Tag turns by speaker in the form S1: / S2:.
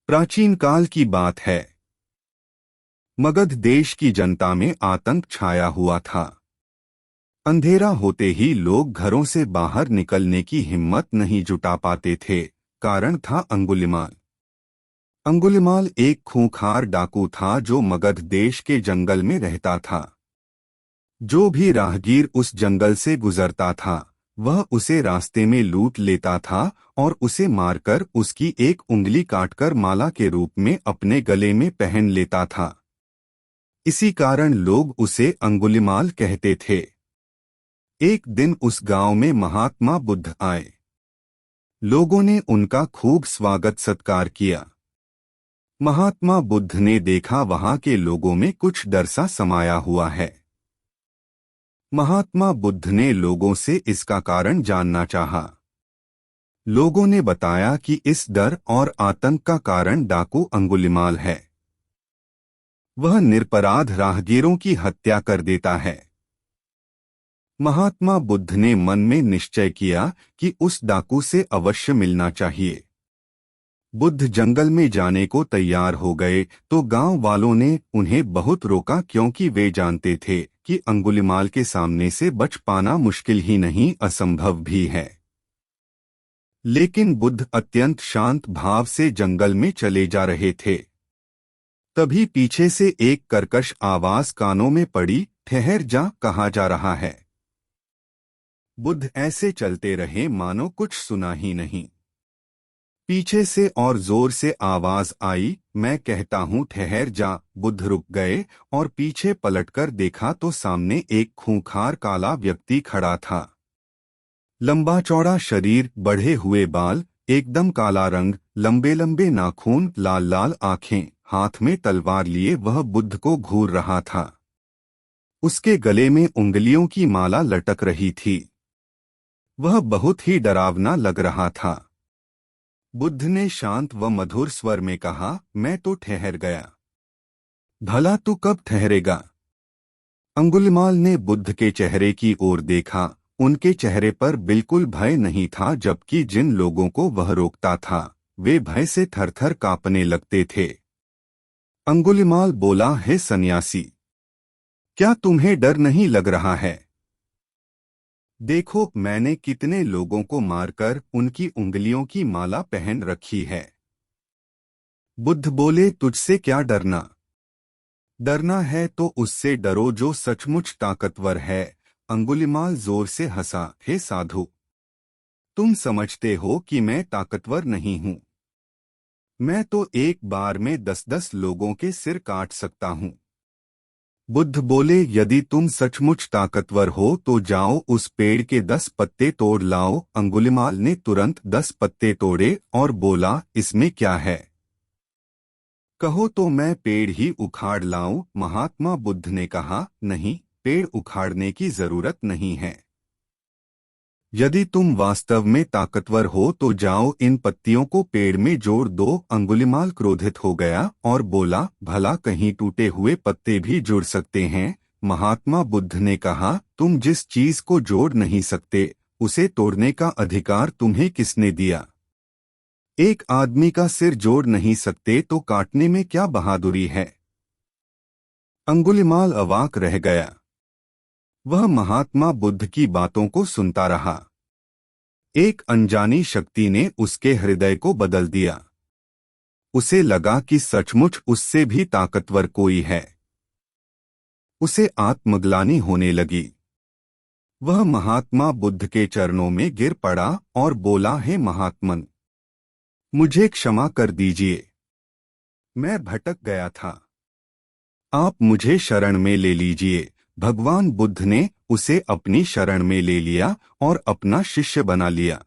S1: प्राचीन काल की बात है। मगध देश की जनता में आतंक छाया हुआ था। अंधेरा होते ही लोग घरों से बाहर निकलने की हिम्मत नहीं जुटा पाते थे। कारण था अंगुलिमाल। अंगुलिमाल एक खूंखार डाकू था जो मगध देश के जंगल में रहता था। जो भी राहगीर उस जंगल से गुजरता था वह उसे रास्ते में लूट लेता था और उसे मारकर उसकी एक उंगली काटकर माला के रूप में अपने गले में पहन लेता था। इसी कारण लोग उसे अंगुलिमाल कहते थे। एक दिन उस गांव में महात्मा बुद्ध आए। लोगों ने उनका खूब स्वागत सत्कार किया। महात्मा बुद्ध ने देखा वहां के लोगों में कुछ डर सा समाया हुआ है। महात्मा बुद्ध ने लोगों से इसका कारण जानना चाहा। लोगों ने बताया कि इस डर और आतंक का कारण डाकू अंगुलिमाल है। वह निरपराध राहगीरों की हत्या कर देता है। महात्मा बुद्ध ने मन में निश्चय किया कि उस डाकू से अवश्य मिलना चाहिए। बुद्ध जंगल में जाने को तैयार हो गए तो गांव वालों ने उन्हें बहुत रोका, क्योंकि वे जानते थे कि अंगुलिमाल के सामने से बच पाना मुश्किल ही नहीं असंभव भी है। लेकिन बुद्ध अत्यंत शांत भाव से जंगल में चले जा रहे थे। तभी पीछे से एक कर्कश आवाज कानों में पड़ी, ठहर जा, कहा जा रहा है। बुद्ध ऐसे चलते रहे मानो कुछ सुना ही नहीं। पीछे से और जोर से आवाज आई, मैं कहता हूं ठहर जा। बुद्ध रुक गए और पीछे पलटकर देखा तो सामने एक खूंखार काला व्यक्ति खड़ा था। लंबा चौड़ा शरीर, बढ़े हुए बाल, एकदम काला रंग, लंबे लंबे नाखून, लाल लाल आंखें, हाथ में तलवार लिए वह बुद्ध को घूर रहा था। उसके गले में उंगलियों की माला लटक रही थी। वह बहुत ही डरावना लग रहा था। बुद्ध ने शांत व मधुर स्वर में कहा, मैं तो ठहर गया। भला तू कब ठहरेगा? अंगुलिमाल ने बुद्ध के चेहरे की ओर देखा। उनके चेहरे पर बिल्कुल भय नहीं था, जबकि जिन लोगों को वह रोकता था वे भय से थरथर कांपने लगते थे। अंगुलिमाल बोला, हे सन्यासी, क्या तुम्हें डर नहीं लग रहा है? देखो, मैंने कितने लोगों को मारकर उनकी उंगलियों की माला पहन रखी है। बुद्ध बोले, तुझसे क्या डरना? डरना है तो उससे डरो जो सचमुच ताकतवर है। अंगुलिमाल जोर से हंसा, हे साधु, तुम समझते हो कि मैं ताकतवर नहीं हूं। मैं तो एक बार में 10-10 लोगों के सिर काट सकता हूं। बुद्ध बोले, यदि तुम सचमुच ताकतवर हो तो जाओ उस पेड़ के 10 पत्ते तोड़ लाओ। अंगुलिमाल ने तुरंत 10 पत्ते तोड़े और बोला, इसमें क्या है? कहो तो मैं पेड़ ही उखाड़ लाऊं। महात्मा बुद्ध ने कहा, नहीं, पेड़ उखाड़ने की जरूरत नहीं है। यदि तुम वास्तव में ताकतवर हो तो जाओ इन पत्तियों को पेड़ में जोड़ दो। अंगुलिमाल क्रोधित हो गया और बोला, भला कहीं टूटे हुए पत्ते भी जुड़ सकते हैं? महात्मा बुद्ध ने कहा, तुम जिस चीज को जोड़ नहीं सकते उसे तोड़ने का अधिकार तुम्हें किसने दिया? एक आदमी का सिर जोड़ नहीं सकते तो काटने में क्या बहादुरी है? अंगुलिमाल अवाक रह गया। वह महात्मा बुद्ध की बातों को सुनता रहा। एक अनजानी शक्ति ने उसके हृदय को बदल दिया। उसे लगा कि सचमुच उससे भी ताकतवर कोई है। उसे आत्मग्लानि होने लगी। वह महात्मा बुद्ध के चरणों में गिर पड़ा और बोला, हे महात्मन, मुझे क्षमा कर दीजिए। मैं भटक गया था। आप मुझे शरण में ले लीजिए। भगवान बुद्ध ने उसे अपनी शरण में ले लिया और अपना शिष्य बना लिया।